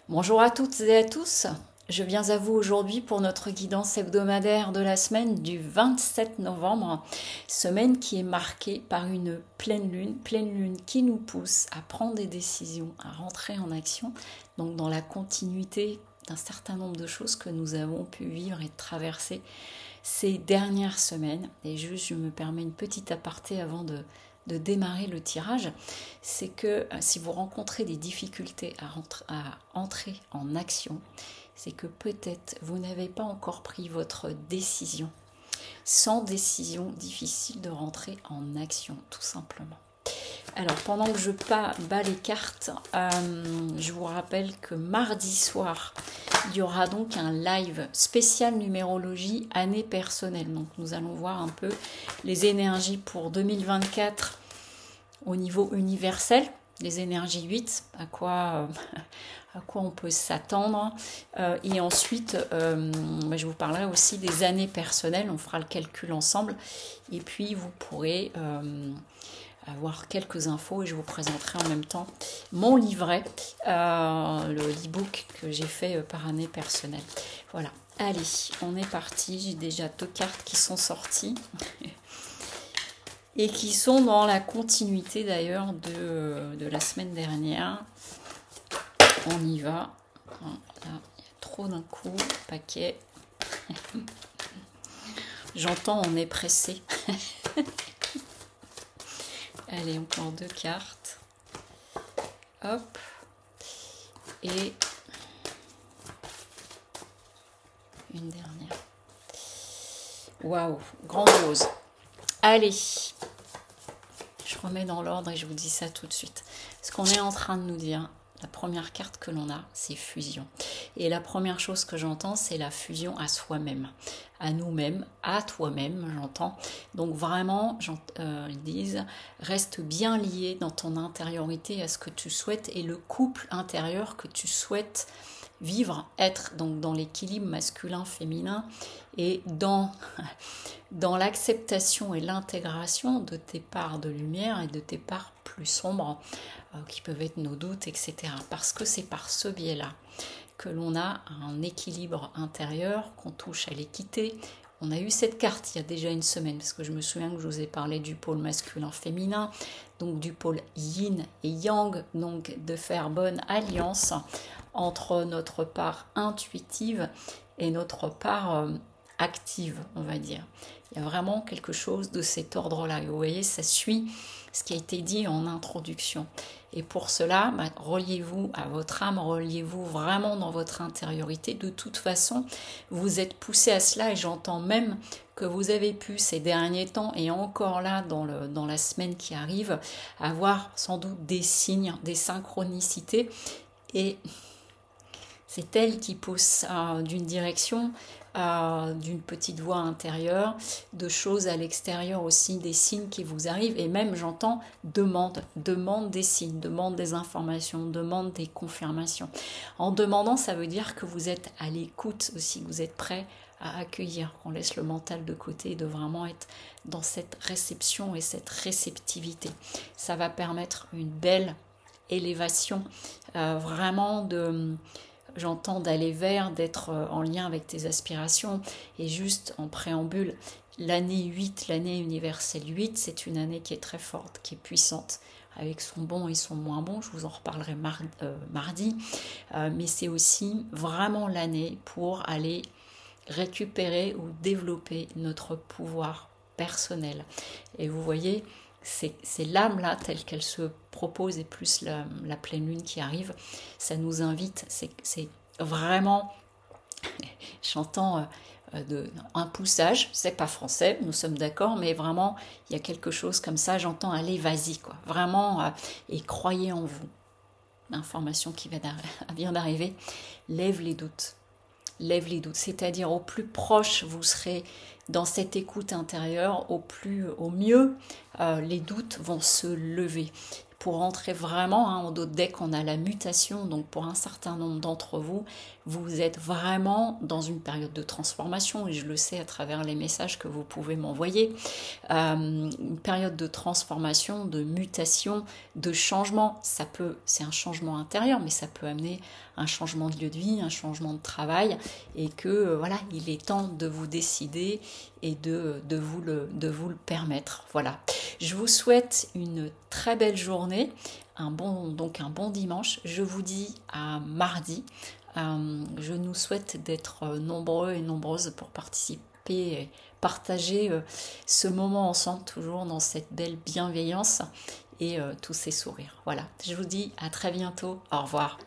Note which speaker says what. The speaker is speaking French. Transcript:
Speaker 1: Bonjour à toutes et à tous. Je viens à vous aujourd'hui pour notre guidance hebdomadaire de la semaine du 27 novembre, semaine qui est marquée par une pleine lune qui nous pousse à prendre des décisions, à rentrer en action, donc dans la continuité d'un certain nombre de choses que nous avons pu vivre et traverser ces dernières semaines. Et juste, je me permets une petite aparté avant de démarrer le tirage, c'est que si vous rencontrez des difficultés à entrer en action, c'est que peut-être vous n'avez pas encore pris votre décision. Sans décision, difficile de rentrer en action, tout simplement. Alors, pendant que je bats les cartes, je vous rappelle que mardi soir, il y aura donc un live spécial numérologie année personnelle. Donc, nous allons voir un peu les énergies pour 2024 au niveau universel, les énergies 8, à quoi on peut s'attendre. Et ensuite, je vous parlerai aussi des années personnelles. On fera le calcul ensemble. Et puis, vous pourrez avoir quelques infos et je vous présenterai en même temps mon livret, l'e-book que j'ai fait par année personnelle. Voilà, allez, on est parti. J'ai déjà 2 cartes qui sont sorties et qui sont dans la continuité d'ailleurs de la semaine dernière. On y va. Là, il y a trop d'un coup, paquet. J'entends, on est pressé. Allez, encore 2 cartes. Hop. Et une dernière. Waouh, grandiose. Allez. Je remets dans l'ordre et je vous dis ça tout de suite. Ce qu'on est en train de nous dire, la première carte que l'on a, c'est fusion. Et la première chose que j'entends, c'est la fusion à soi-même, à nous-mêmes, à toi-même, j'entends. Donc vraiment, ils disent, reste bien lié dans ton intériorité à ce que tu souhaites et le couple intérieur que tu souhaites vivre, être donc dans l'équilibre masculin-féminin et dans l'acceptation et l'intégration de tes parts de lumière et de tes parts plus sombres, qui peuvent être nos doutes, etc. Parce que c'est par ce biais-là que l'on a un équilibre intérieur, qu'on touche à l'équité. On a eu cette carte il y a déjà une semaine, parce que je me souviens que je vous ai parlé du pôle masculin-féminin, donc du pôle yin et yang, donc de faire bonne alliance entre notre part intuitive et notre part active, on va dire. Il y a vraiment quelque chose de cet ordre-là. Et vous voyez, ça suit ce qui a été dit en introduction. Et pour cela, reliez-vous à votre âme, reliez-vous vraiment dans votre intériorité. De toute façon, vous êtes poussé à cela et j'entends même que vous avez pu ces derniers temps et encore là dans la semaine qui arrive, avoir sans doute des signes, des synchronicités et c'est elle qui pousse d'une direction, d'une petite voix intérieure, de choses à l'extérieur aussi, des signes qui vous arrivent. Et même, j'entends, demande des signes, demande des informations, demande des confirmations. En demandant, ça veut dire que vous êtes à l'écoute aussi, que vous êtes prêt à accueillir, qu'on laisse le mental de côté et de vraiment être dans cette réception et cette réceptivité. Ça va permettre une belle élévation, vraiment j'entends d'aller vers, d'être en lien avec tes aspirations. Et juste en préambule, l'année 8, l'année universelle 8, c'est une année qui est très forte, qui est puissante, avec son bon et son moins bon. Je vous en reparlerai mardi. Mais c'est aussi vraiment l'année pour aller récupérer ou développer notre pouvoir personnel. Et vous voyez, c'est l'âme là, telle qu'elle se propose, et plus la pleine lune qui arrive, ça nous invite, c'est vraiment, j'entends un poussage, c'est pas français, nous sommes d'accord, mais vraiment, il y a quelque chose comme ça, j'entends, allez, vas-y, quoi, vraiment, et croyez en vous. L'information qui vient d'arriver, lève les doutes, c'est-à-dire au plus proche vous serez dans cette écoute intérieure, au mieux les doutes vont se lever. pour entrer vraiment en d'autres decks, on a la mutation. Donc pour un certain nombre d'entre vous, vous êtes vraiment dans une période de transformation, et je le sais à travers les messages que vous pouvez m'envoyer. Une période de transformation, de mutation, de changement. C'est un changement intérieur, mais ça peut amener un changement de lieu de vie, un changement de travail, et que voilà, il est temps de vous décider et de vous le permettre. Voilà. Je vous souhaite une très belle journée, un bon dimanche. Je vous dis à mardi. Je nous souhaite d'être nombreux et nombreuses pour participer et partager ce moment ensemble, toujours dans cette belle bienveillance et tous ces sourires. Voilà, je vous dis à très bientôt. Au revoir.